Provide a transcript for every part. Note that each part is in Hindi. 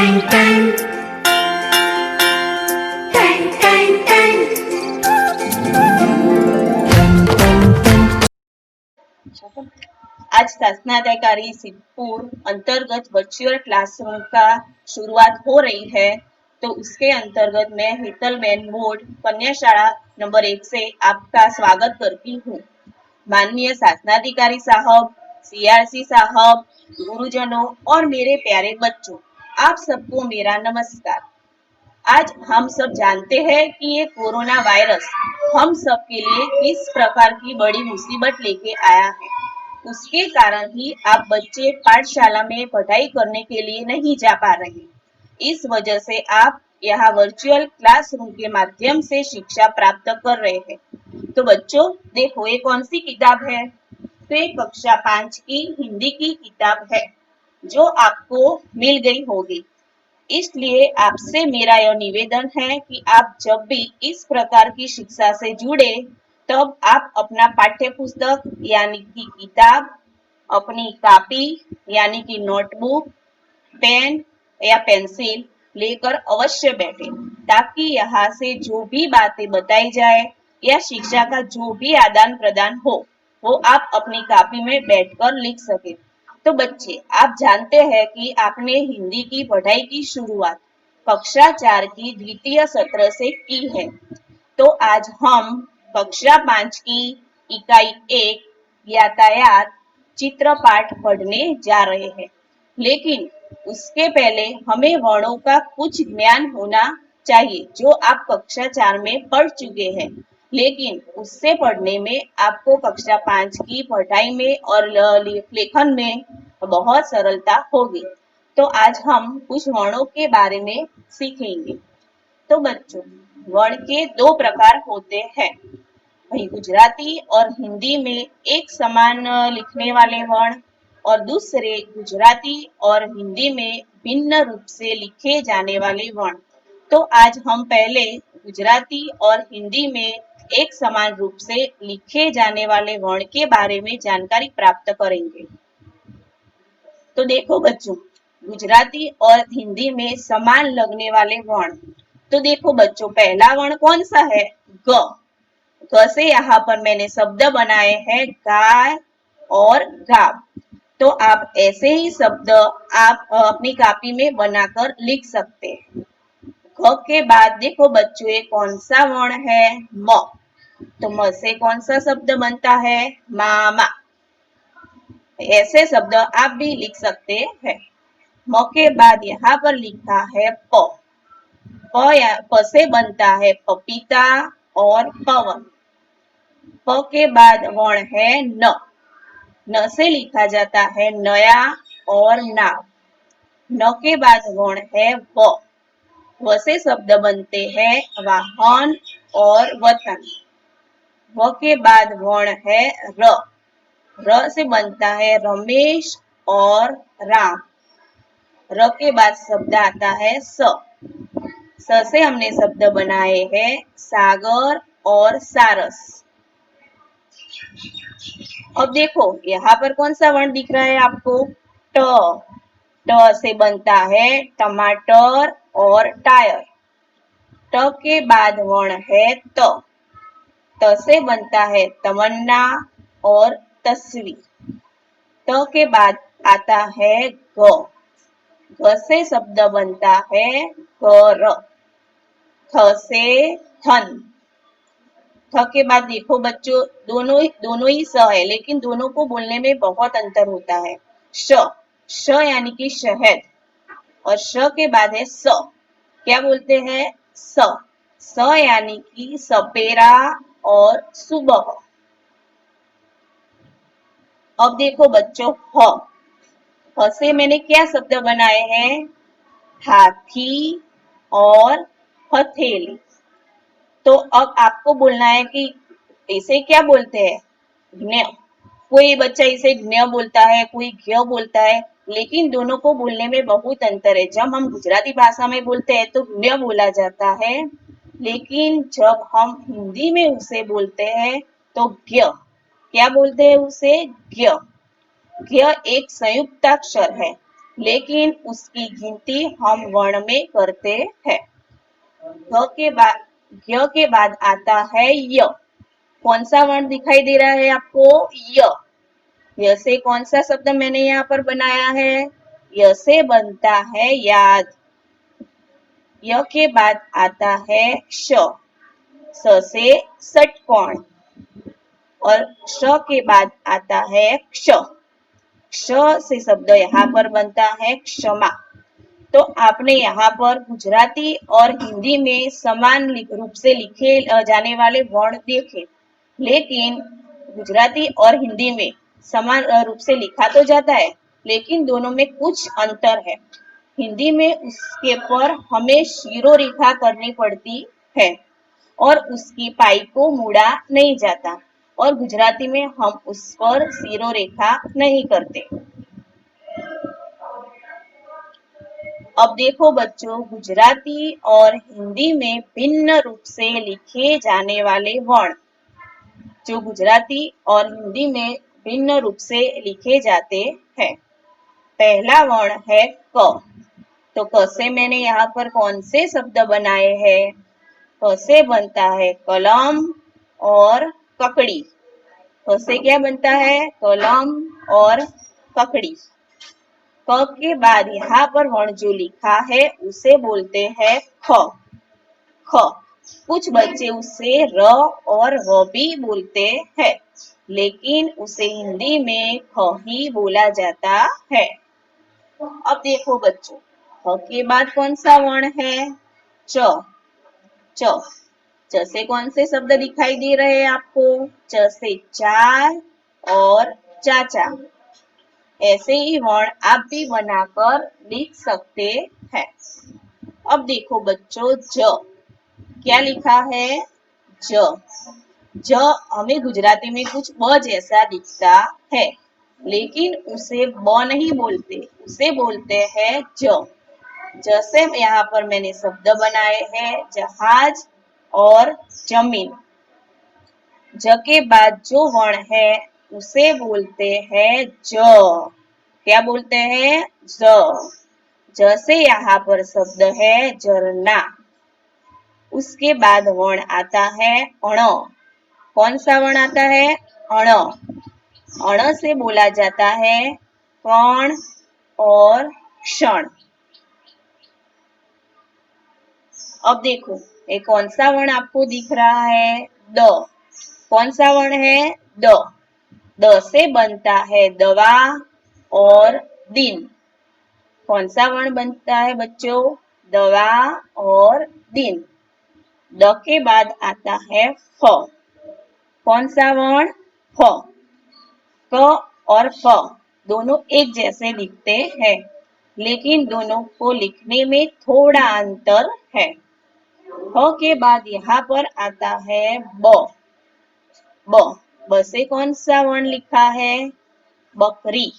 आज शासनाधिकारी सिद्धपुर अंतर्गत वर्चुअल क्लासरूम का शुरुआत हो रही है, तो उसके अंतर्गत मैं हेतलबेन बोर्ड कन्या शाला नंबर 1 से आपका स्वागत करती हूँ। माननीय शासनाधिकारी साहब, सीआरसी साहब, गुरुजनों और मेरे प्यारे बच्चों, आप सबको मेरा नमस्कार। आज हम सब जानते हैं कि ये कोरोना वायरस हम सब के लिए किस प्रकार की बड़ी मुसीबत लेके आया है। उसके कारण ही आप बच्चे पाठशाला में पढ़ाई करने के लिए नहीं जा पा रहे। इस वजह से आप यहाँ वर्चुअल क्लासरूम के माध्यम से शिक्षा प्राप्त कर रहे हैं। तो बच्चों देखो, ये कौन सी किताब है? तो ये कक्षा 5 की हिंदी की किताब है, जो आपको मिल गई होगी। इसलिए आपसे मेरा यह निवेदन है कि आप जब भी इस प्रकार की शिक्षा से जुड़े, तब आप अपना पाठ्य पुस्तक यानी कि किताब, अपनी कॉपी यानी कि नोटबुक, पेन या पेंसिल लेकर अवश्य बैठे, ताकि यहाँ से जो भी बातें बताई जाए या शिक्षा का जो भी आदान प्रदान हो, वो आप अपनी कॉपी में बैठकर लिख सके। तो बच्चे, आप जानते हैं कि आपने हिंदी की पढ़ाई की शुरुआत कक्षा 4 की द्वितीय सत्र से की है। तो आज हम कक्षा 5 की इकाई 1 यातायात चित्र पाठ पढ़ने जा रहे हैं। लेकिन उसके पहले हमें वर्णों का कुछ ज्ञान होना चाहिए, जो आप कक्षा 4 में पढ़ चुके हैं। लेकिन उससे पढ़ने में आपको कक्षा 5 की पढ़ाई में और लेखन में बहुत सरलता होगी। तो आज हम कुछ वर्णों के बारे में सीखेंगे। तो बच्चों, वर्ण के 2 प्रकार होते हैं। वही गुजराती और हिंदी में एक समान लिखने वाले वर्ण, और दूसरे गुजराती और हिंदी में भिन्न रूप से लिखे जाने वाले वर्ण। तो आज हम पहले गुजराती और हिंदी में एक समान रूप से लिखे जाने वाले वर्ण के बारे में जानकारी प्राप्त करेंगे। तो देखो बच्चों, गुजराती और हिंदी में समान लगने वाले वर्ण। तो देखो बच्चों, पहला वर्ण कौन सा है? ग। ग से यहाँ पर मैंने शब्द बनाए हैं गाय और गाव। तो आप ऐसे ही शब्द आप अपनी कॉपी में बनाकर लिख सकते हैं। ग के बाद देखो बच्चों, ये कौन सा वर्ण है? म। तो म से कौन सा शब्द बनता है? मामा। ऐसे शब्द आप भी लिख सकते हैं। म के बाद यहाँ पर लिखा है प। प से बनता है पपीता और पवन। प के बाद वर्ण है न। न से लिखा जाता है नया और नाव। न के बाद वर्ण है व। व से शब्द बनते हैं वाहन और वतन। व के बाद वर्ण है र। र से बनता है रमेश और राम। र के बाद शब्द आता है स। स से हमने शब्द बनाए हैं सागर और सारस। अब देखो, यहाँ पर कौन सा वर्ण दिख रहा है आपको? ट। ट से बनता है टमाटर और टायर। ट के बाद वर्ण है त। त से बनता है तमन्ना और तस्वीर। त के बाद आता है ग। घ से शब्द बनता है घर। थ से थन। थ के बाद देखो बच्चों, दोनों ही स है, लेकिन दोनों को बोलने में बहुत अंतर होता है। श। श यानी कि शहद, और श के बाद है स। क्या बोलते हैं? स। स यानी कि सपेरा और सुबह। अब देखो बच्चों, ह। ह से मैंने क्या शब्द बनाए हैं? हाथी और हथेली। तो अब आपको बोलना है कि इसे क्या बोलते हैं? ज्ञ। कोई बच्चा इसे ज्ञ बोलता है, कोई ज्ञ बोलता है, लेकिन दोनों को बोलने में बहुत अंतर है। जब हम गुजराती भाषा में बोलते हैं तो ज्ञ बोला जाता है, लेकिन जब हम हिंदी में उसे बोलते हैं तो ज्ञ। क्या बोलते हैं उसे? ज्ञ। ज्ञ एक संयुक्ताक्षर है, लेकिन उसकी गिनती हम वर्ण में करते हैं। घ के बाद आता है य। कौन सा वर्ण दिखाई दे रहा है आपको? य। य से कौन सा शब्द मैंने यहाँ पर बनाया है? य से बनता है याद। य के बाद आता है श। स से षटकोण। और श के बाद आता है क्ष। क्ष से शब्द यहाँ पर बनता है क्षमा। तो आपने यहाँ पर गुजराती और हिंदी में समान रूप से लिखे जाने वाले वर्ण देखे, लेकिन गुजराती और हिंदी में समान रूप से लिखा तो जाता है, लेकिन दोनों में कुछ अंतर है। हिंदी में उसके पर हमें शीरो रेखा करनी पड़ती है और उसकी पाई को मुड़ा नहीं जाता, और गुजराती में हम उस पर शीरो रेखा नहीं करते। अब देखो बच्चों, गुजराती और हिंदी में भिन्न रूप से लिखे जाने वाले वर्ण, जो गुजराती और हिंदी में भिन्न रूप से लिखे जाते हैं। पहला वर्ण है क। तो क से मैंने यहाँ पर कौन से शब्द बनाए हैं? क से बनता है कलम और ककड़ी। क से क्या बनता है? कलम और ककड़ी। क के बाद यहाँ पर वर्ण जो लिखा है उसे बोलते हैं ख। ख। कुछ बच्चे उसे र और ह भी बोलते हैं, लेकिन उसे हिंदी में ख ही बोला जाता है। अब देखो बच्चों, ख के बाद कौन सा वर्ण है? च। च। च से कौन से शब्द दिखाई दे रहे हैं आपको? च से चार और चाचा। ऐसे ही वर्ण आप भी बनाकर लिख सकते हैं। अब देखो बच्चों, ज क्या लिखा है? ज। ज हमें गुजराती में कुछ ब जैसा दिखता है, लेकिन उसे ब नहीं बोलते, उसे बोलते हैं ज। जैसे यहाँ पर मैंने शब्द बनाए हैं जहाज और जमीन। ज के बाद जो वर्ण है उसे बोलते हैं ज। क्या बोलते हैं? ज। ज से यहाँ पर शब्द है झरना। उसके बाद वर्ण आता है अण। कौन सा वर्ण आता है? अण। अण से बोला जाता है कण और क्षण। अब देखो, ये कौन सा वर्ण आपको दिख रहा है? द। कौन सा वर्ण है? द। द से बनता है दवा और दिन। कौन सा वर्ण बनता है बच्चों? दवा और दिन। द के बाद आता है फ। कौन सा वर्ण? फ। क और फ दोनों एक जैसे दिखते हैं, लेकिन दोनों को लिखने में थोड़ा अंतर है। फ के बाद यहाँ पर आता है ब। ब। ब से कौन सा वर्ण लिखा है? बकरी।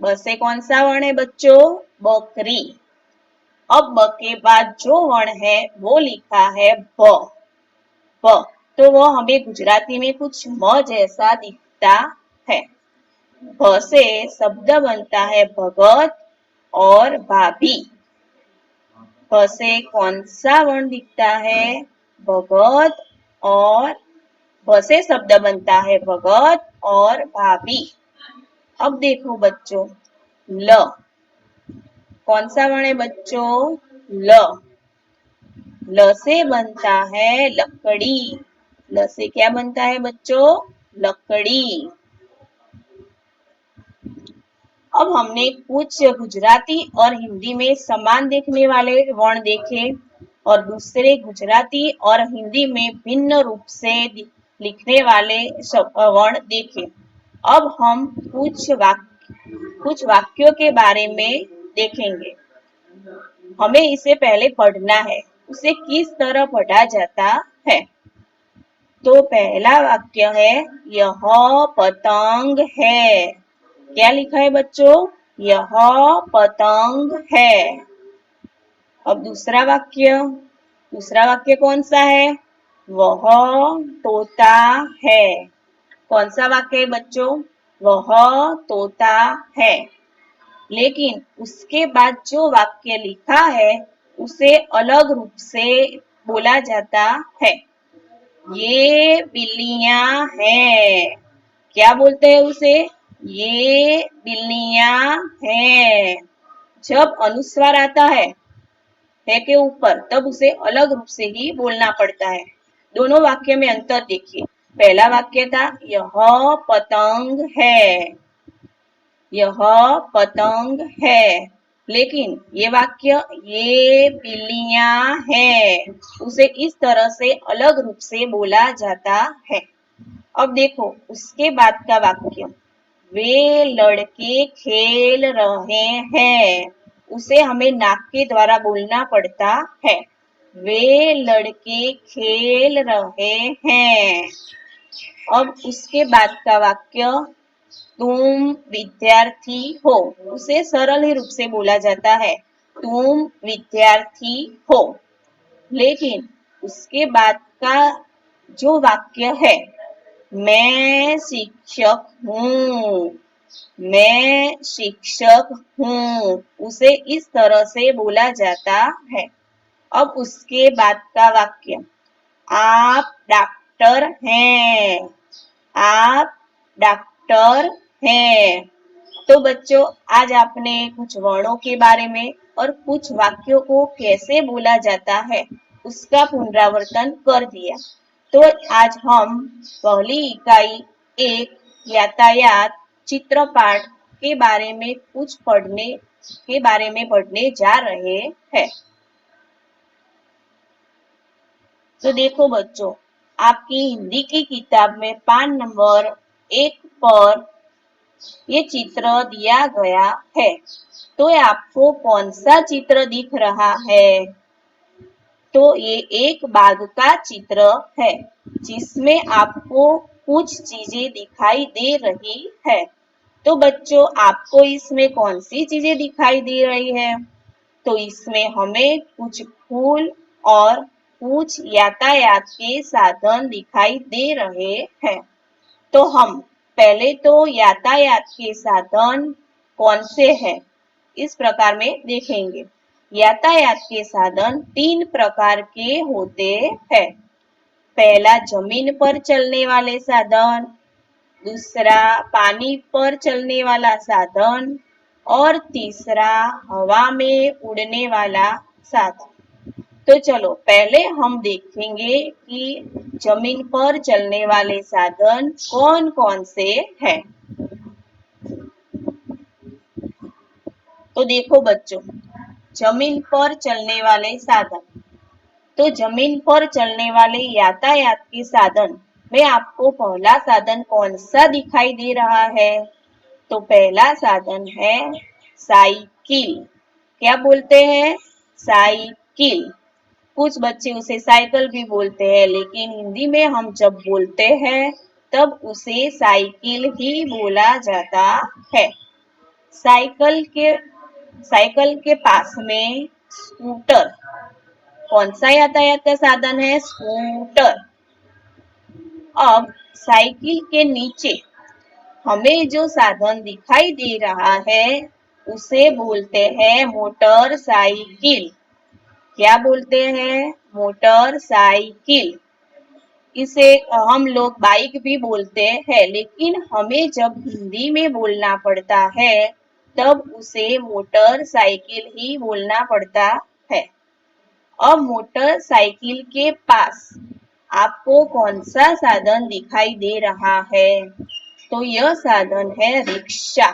ब से कौन सा वर्ण है बच्चों? बकरी। अब ब के बाद जो वर्ण है वो लिखा है ब। ब तो वह हमें गुजराती में कुछ म जैसा दिखता है। भ से शब्द बनता है भगत और भाभी। भ से कौन सा वर्ण दिखता है? भगत। और भ से शब्द बनता है भगत और भाभी। अब देखो बच्चों, ल। कौन सा वर्ण है बच्चों? ल। ल से बनता है लकड़ी। ल से क्या बनता है बच्चों? लकड़ी। अब हमने कुछ गुजराती और हिंदी में समान देखने वाले वर्ण देखे और दूसरे गुजराती और हिंदी में भिन्न रूप से लिखने वाले वर्ण देखे। अब हम कुछ वाक्यों के बारे में देखेंगे। हमें इसे पहले पढ़ना है, उसे किस तरह पढ़ा जाता है। तो पहला वाक्य है, यह पतंग है। क्या लिखा है बच्चों? यह पतंग है। अब दूसरा वाक्य कौन सा है? वह तोता है। कौन सा वाक्य है बच्चों? वह तोता है। लेकिन उसके बाद जो वाक्य लिखा है उसे अलग रूप से बोला जाता है। ये बिल्लियां हैं। क्या बोलते हैं उसे? ये बिल्लियां हैं। जब अनुस्वार आता है के ऊपर, तब उसे अलग रूप से ही बोलना पड़ता है। दोनों वाक्य में अंतर देखिए। पहला वाक्य था यह पतंग है, यह पतंग है। लेकिन ये वाक्य ये बिल्लियां हैं, उसे इस तरह से अलग रूप से बोला जाता है। अब देखो उसके बाद का वाक्य, वे लड़के खेल रहे हैं, उसे हमें नाक के द्वारा बोलना पड़ता है। वे लड़के खेल रहे हैं। अब उसके बाद का वाक्य, तुम विद्यार्थी हो, उसे सरल ही रूप से बोला जाता है, तुम विद्यार्थी हो। लेकिन उसके बाद का जो वाक्य है, मैं शिक्षक हूँ, मैं शिक्षक हूँ, उसे इस तरह से बोला जाता है। अब उसके बाद का वाक्य, आप डॉक्टर हैं, आप डॉक्टर हैं। तो बच्चों, आज आपने कुछ वर्णों के बारे में और कुछ वाक्यों को कैसे बोला जाता है उसका पुनरावर्तन कर दिया। तो आज हम पहली इकाई एक यातायात चित्रपाठ के बारे में पढ़ने जा रहे हैं। तो देखो बच्चों, आपकी हिंदी की किताब में पान नंबर 1 पर ये चित्र दिया गया है। तो आपको कौन सा चित्र दिख रहा है? तो ये एक बाग का चित्र है, जिसमें आपको कुछ चीजें दिखाई दे रही है। तो बच्चों, आपको इसमें कौन सी चीजें दिखाई दे रही है? तो इसमें हमें कुछ फूल और कुछ यातायात के साधन दिखाई दे रहे हैं। तो हम पहले तो यातायात के साधन कौन से हैं, इस प्रकार में देखेंगे। यातायात के साधन 3 प्रकार के होते हैं। पहला जमीन पर चलने वाले साधन, दूसरा पानी पर चलने वाला साधन और तीसरा हवा में उड़ने वाला साधन। तो चलो पहले हम देखेंगे कि जमीन पर चलने वाले साधन कौन कौन से हैं। तो देखो बच्चों, जमीन पर चलने वाले साधन। तो जमीन पर चलने वाले यातायात के साधन में आपको पहला साधन कौन सा दिखाई दे रहा है? तो पहला साधन है साइकिल। क्या बोलते हैं? साइकिल। कुछ बच्चे उसे साइकिल भी बोलते हैं, लेकिन हिंदी में हम जब बोलते हैं तब उसे साइकिल ही बोला जाता है। साइकिल के पास में स्कूटर। कौन सा यातायात का साधन है? स्कूटर। अब साइकिल के नीचे हमें जो साधन दिखाई दे रहा है उसे बोलते हैं मोटरसाइकिल। क्या बोलते हैं? मोटरसाइकिल। इसे हम लोग बाइक भी बोलते हैं, लेकिन हमें जब हिंदी में बोलना पड़ता है तब उसे मोटरसाइकिल ही बोलना पड़ता है। अब मोटरसाइकिल के पास आपको कौन सा साधन दिखाई दे रहा है? तो यह साधन है रिक्शा।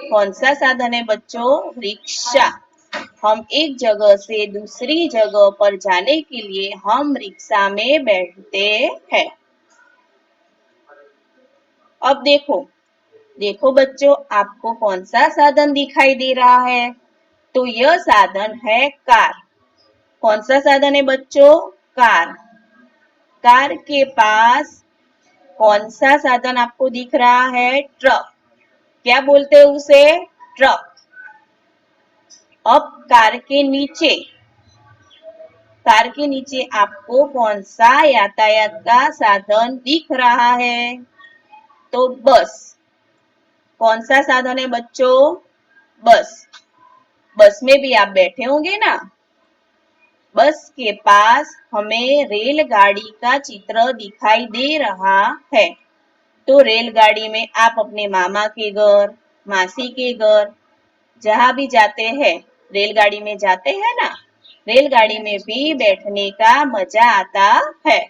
कौन सा साधन है बच्चों? रिक्शा। हम एक जगह से दूसरी जगह पर जाने के लिए हम रिक्शा में बैठते हैं। अब देखो बच्चों, आपको कौन सा साधन दिखाई दे रहा है? तो यह साधन है कार। कौन सा साधन है बच्चों? कार। कार के पास कौन सा साधन आपको दिख रहा है? ट्रक। क्या बोलते हैं उसे? ट्रक। अब कार के नीचे आपको कौन सा यातायात का साधन दिख रहा है? तो बस। कौन सा साधन है बच्चों? बस। बस में भी आप बैठे होंगे ना। बस के पास हमें रेलगाड़ी का चित्र दिखाई दे रहा है। तो रेलगाड़ी में आप अपने मामा के घर, मासी के घर, जहां भी जाते हैं, रेलगाड़ी में जाते हैं ना, रेलगाड़ी में भी बैठने का मजा आता है।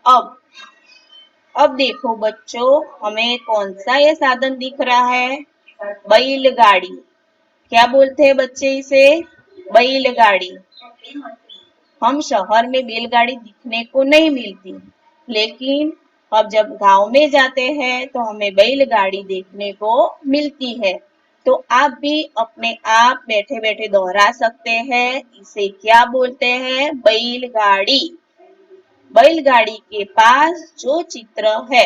अब अब देखो बच्चों, हमें कौन सा ये साधन दिख रहा है? बैलगाड़ी। क्या बोलते हैं बच्चे इसे? बैलगाड़ी। हम शहर में बैलगाड़ी दिखने को नहीं मिलती, लेकिन अब जब गांव में जाते हैं तो हमें बैलगाड़ी देखने को मिलती है। तो आप भी अपने आप बैठे बैठे दोहरा सकते हैं, इसे क्या बोलते हैं? बैलगाड़ी। बैलगाड़ी के पास जो चित्र है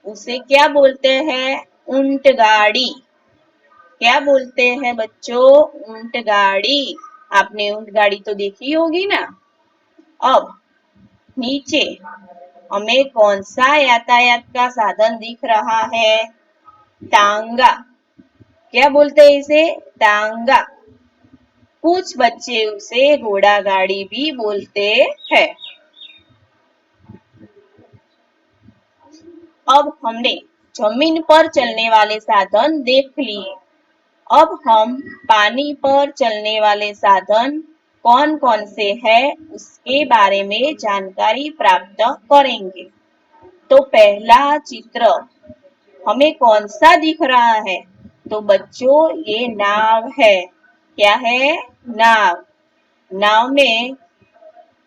उसे क्या बोलते हैं? ऊंट गाड़ी। क्या बोलते हैं बच्चों? ऊंट गाड़ी। आपने ऊंट गाड़ी तो देखी होगी ना। अब नीचे हमें कौन सा यातायात का साधन दिख रहा है? टांगा। क्या बोलते हैं इसे? टांगा। कुछ बच्चे उसे घोड़ा गाड़ी भी बोलते हैं। अब हमने जमीन पर चलने वाले साधन देख लिए। अब हम पानी पर चलने वाले साधन कौन कौन से हैं उसके बारे में जानकारी प्राप्त करेंगे। तो पहला चित्र हमें कौन सा दिख रहा है? तो बच्चों ये नाव है। क्या है? नाव। नाव में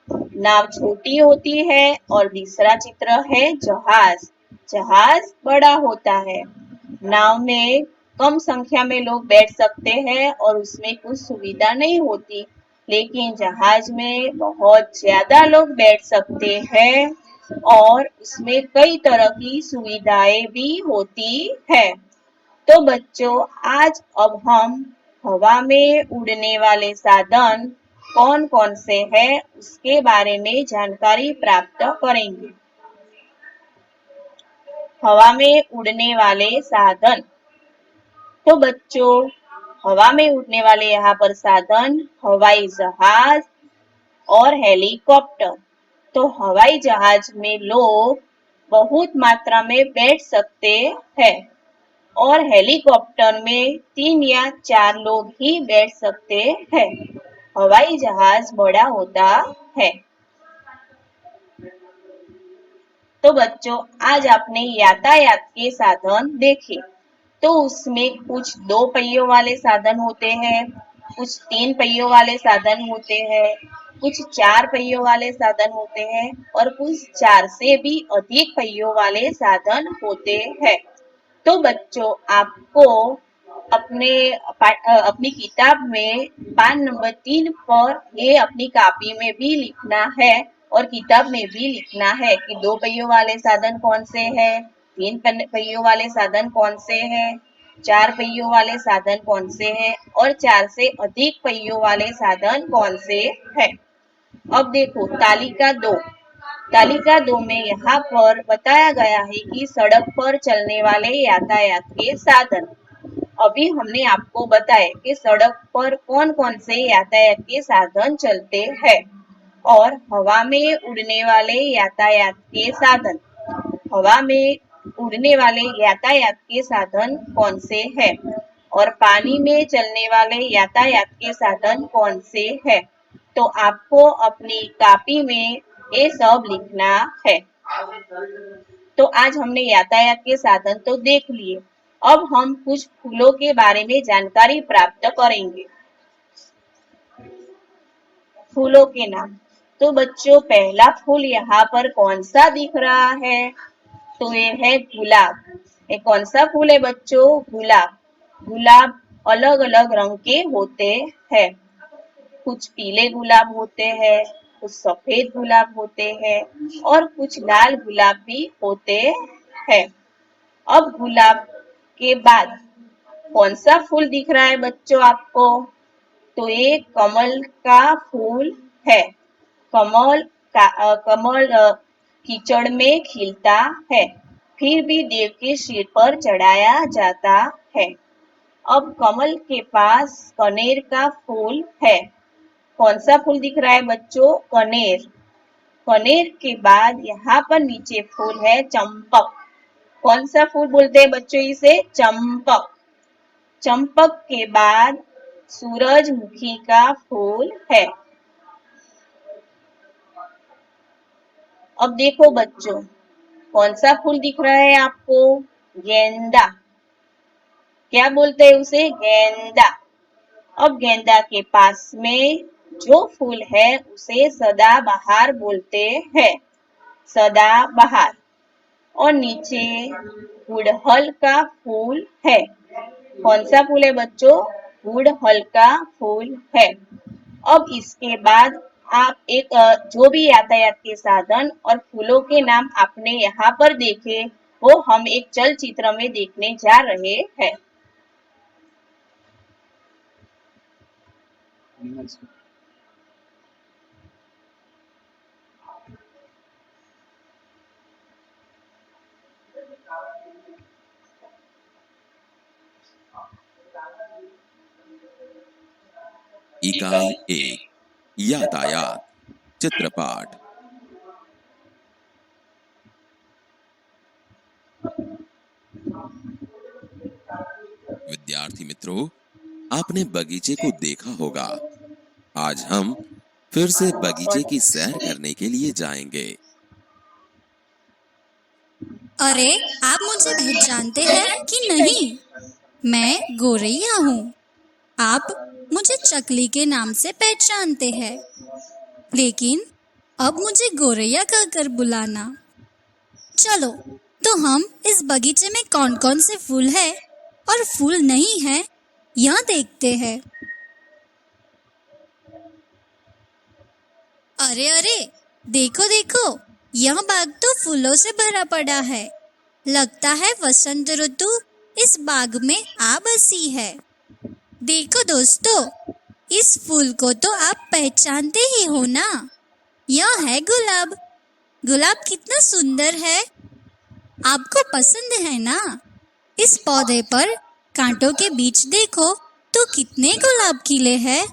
नाव छोटी होती है और दूसरा चित्र है जहाज। जहाज बड़ा होता है। नाव में कम संख्या में लोग बैठ सकते हैं और उसमें कुछ सुविधा नहीं होती, लेकिन जहाज में बहुत ज्यादा लोग बैठ सकते हैं और उसमें कई तरह की सुविधाएं भी होती है। तो बच्चों, आज अब हम हवा में उड़ने वाले साधन कौन कौन से हैं उसके बारे में जानकारी प्राप्त करेंगे। हवा में उड़ने वाले साधन। तो बच्चों, हवा में उड़ने वाले यहाँ पर साधन हवाई जहाज और हेलीकॉप्टर। तो हवाई जहाज में लोग बहुत मात्रा में बैठ सकते हैं और हेलीकॉप्टर में 3 या 4 लोग ही बैठ सकते हैं। हवाई जहाज बड़ा होता है। तो बच्चों, आज आपने यातायात के साधन देखे। तो उसमें कुछ 2 पहियों वाले साधन होते हैं, कुछ 3 पहियों वाले साधन होते हैं, कुछ 4 पहियों वाले साधन होते हैं और कुछ 4 से भी अधिक पहियों वाले साधन होते हैं। तो बच्चों, आपको अपनी किताब में पान नंबर 3 पर ये अपनी कॉपी में भी लिखना है और किताब में भी लिखना है कि 2 पहियों वाले साधन कौन से हैं, 3 पहियों वाले साधन कौन से हैं, 4 पहियों वाले साधन कौन से हैं और 4 से अधिक पहियों वाले साधन कौन से हैं। अब देखो तालिका 2। तालिका 2 में यहाँ पर बताया गया है कि सड़क पर चलने वाले यातायात के साधन। अभी हमने आपको बताया कि सड़क पर कौन कौन से यातायात के साधन चलते हैं और हवा में उड़ने वाले यातायात के साधन। हवा में उड़ने वाले यातायात के साधन कौन से हैं और पानी में चलने वाले यातायात के साधन कौन से हैं। तो आपको अपनी कॉपी में ये सब लिखना है। तो आज हमने यातायात के साधन तो देख लिए। अब हम कुछ फूलों के बारे में जानकारी प्राप्त करेंगे। फूलों के नाम। तो बच्चों, पहला फूल यहाँ पर कौन सा दिख रहा है? तो ये है गुलाब। ये कौन सा फूल है बच्चों? गुलाब। गुलाब अलग अलग रंग के होते हैं। कुछ पीले गुलाब होते हैं, कुछ सफेद गुलाब होते हैं और कुछ लाल गुलाब भी होते हैं। अब गुलाब के बाद कौन सा फूल दिख रहा है बच्चों आपको? तो ये कमल का फूल है। कमल कीचड़ में खिलता है। फिर भी देव के सिर पर चढ़ाया जाता है। अब कमल के पास कनेर का फूल है। कौन सा फूल दिख रहा है बच्चों? कनेर। कनेर के बाद यहाँ पर नीचे फूल है चंपक। कौन सा फूल बोलते हैं बच्चों इसे? चंपक। चंपक के बाद सूरजमुखी का फूल है। अब देखो बच्चों, कौन सा फूल दिख रहा है आपको? गेंदा। क्या बोलते हैं उसे? गेंदा। अब गेंदा के पास में जो फूल है उसे सदाबहार बोलते हैं। सदाबहार। और नीचे गुड़हल का फूल है। कौन सा फूल है बच्चों? गुड़हल का फूल है। अब इसके बाद आप एक जो भी यातायात के साधन और फूलों के नाम आपने यहाँ पर देखे वो हम एक चलचित्र में देखने जा रहे हैं। इकाई 1 यातायात चित्रपाठ। विद्यार्थी मित्रों, आपने बगीचे को देखा होगा। आज हम फिर से बगीचे की सैर करने के लिए जाएंगे। अरे, आप मुझे पहचानते हैं कि नहीं? मैं गोरैया हूँ। आप मुझे चकली के नाम से पहचानते हैं, लेकिन अब मुझे गोरैया कहकर बुलाना। चलो, तो हम इस बगीचे में कौन कौन से फूल है और फूल नहीं है, यह देखते हैं। अरे अरे, देखो देखो, यह बाग तो फूलों से भरा पड़ा है। लगता है वसंत ऋतु इस बाग में आ बसी है। देखो दोस्तों, इस फूल को तो आप पहचानते ही हो ना? यह है गुलाब। गुलाब कितना सुंदर है, आपको पसंद है ना? इस पौधे पर कांटों के बीच देखो तो कितने गुलाब खिले हैं।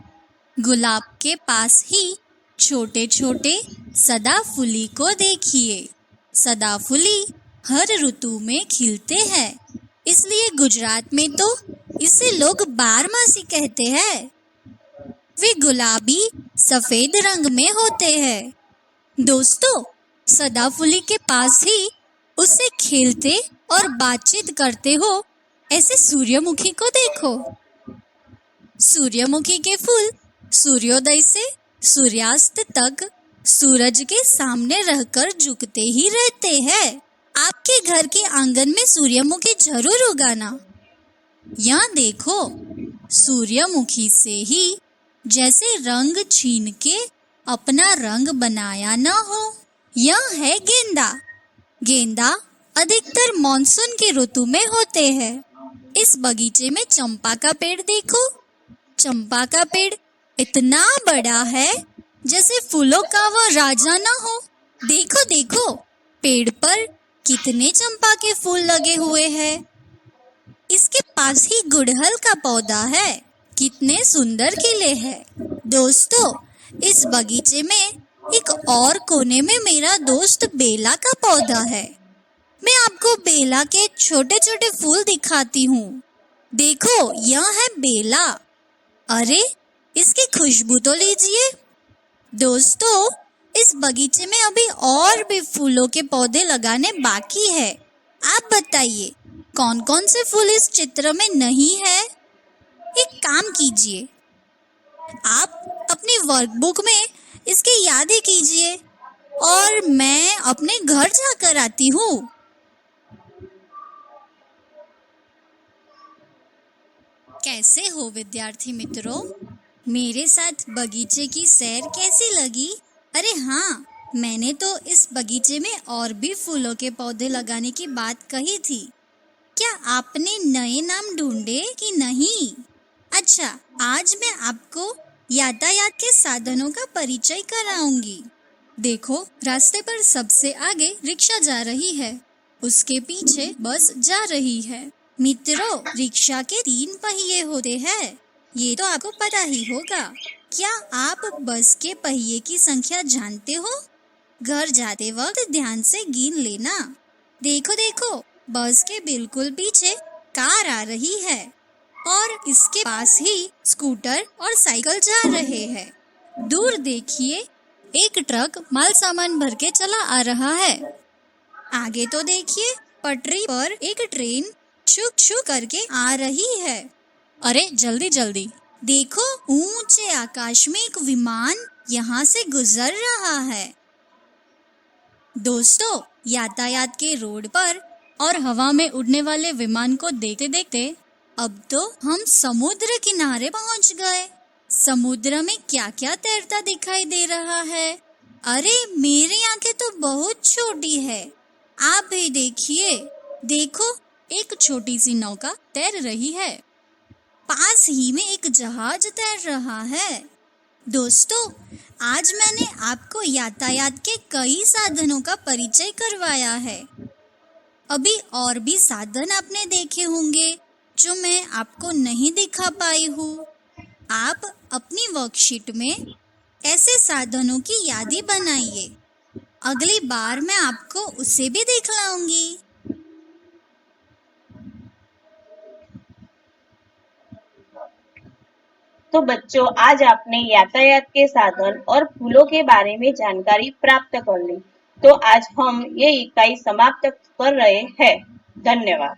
गुलाब के पास ही छोटे छोटे सदाफुली को देखिए। सदाफुली हर ऋतु में खिलते हैं, इसलिए गुजरात में तो इसे लोग बारमासी कहते हैं। वे गुलाबी सफेद रंग में होते हैं। दोस्तों, सदाफुली के पास ही उससे खेलते और बातचीत करते हो ऐसे सूर्यमुखी को देखो। सूर्यमुखी के फूल सूर्योदय से सूर्यास्त तक सूरज के सामने रहकर झुकते ही रहते हैं। आपके घर के आंगन में सूर्यमुखी जरूर उगाना। यहाँ देखो, सूर्यमुखी से ही जैसे रंग छीन के अपना रंग बनाया ना हो। यह है गेंदा। गेंदा अधिकतर मॉनसून की ऋतु में होते हैं। इस बगीचे में चंपा का पेड़ देखो। चंपा का पेड़ इतना बड़ा है जैसे फूलों का वह राजा ना हो। देखो देखो, पेड़ पर कितने चंपा के फूल लगे हुए हैं। इसके पास ही गुड़हल का पौधा है, कितने सुंदर खिले हैं। दोस्तों, इस बगीचे में एक और कोने में मेरा दोस्त बेला का पौधा है। मैं आपको बेला के छोटे छोटे फूल दिखाती हूँ। देखो, यह है बेला। अरे, इसकी खुशबू तो लीजिए। दोस्तों, इस बगीचे में अभी और भी फूलों के पौधे लगाने बाकी है। आप बताइए, कौन कौन से फूल इस चित्र में नहीं है? एक काम कीजिए, आप अपनी वर्कबुक में इसकी यादें कीजिए और मैं अपने घर जाकर आती हूँ। कैसे हो विद्यार्थी मित्रों? मेरे साथ बगीचे की सैर कैसी लगी? अरे हाँ, मैंने तो इस बगीचे में और भी फूलों के पौधे लगाने की बात कही थी। क्या आपने नए नाम ढूंढे कि नहीं? अच्छा, आज मैं आपको यातायात के साधनों का परिचय कराऊंगी। देखो, रास्ते पर सबसे आगे रिक्शा जा रही है। उसके पीछे बस जा रही है। मित्रों, रिक्शा के 3 पहिए होते हैं, ये तो आपको पता ही होगा। क्या आप बस के पहिए की संख्या जानते हो? घर जाते वक्त ध्यान से गिन लेना। देखो देखो, बस के बिल्कुल पीछे कार आ रही है और इसके पास ही स्कूटर और साइकिल जा रहे हैं। दूर देखिए, एक ट्रक माल सामान भर के चला आ रहा है। आगे तो देखिए, पटरी पर एक ट्रेन छुक छुक करके आ रही है। अरे जल्दी जल्दी देखो, ऊंचे आकाश में एक विमान यहाँ से गुजर रहा है। दोस्तों, यातायात के रोड पर और हवा में उड़ने वाले विमान को देखते देखते अब तो हम समुद्र किनारे पहुंच गए। समुद्र में क्या क्या तैरता दिखाई दे रहा है। अरे मेरी आंखें तो बहुत छोटी है, आप भी देखिए। देखो, एक छोटी सी नौका तैर रही है। पास ही में एक जहाज तैर रहा है। दोस्तों, आज मैंने आपको यातायात के कई साधनों का परिचय करवाया है। अभी और भी साधन आपने देखे होंगे जो मैं आपको नहीं दिखा पाई हूँ। आप अपनी वर्कशीट में ऐसे साधनों की यादी बनाइए। अगली बार मैं आपको उसे भी दिखलाऊंगी। तो बच्चों, आज आपने यातायात के साधन और फूलों के बारे में जानकारी प्राप्त कर ली। तो आज हम ये इकाई समाप्त कर रहे हैं। धन्यवाद।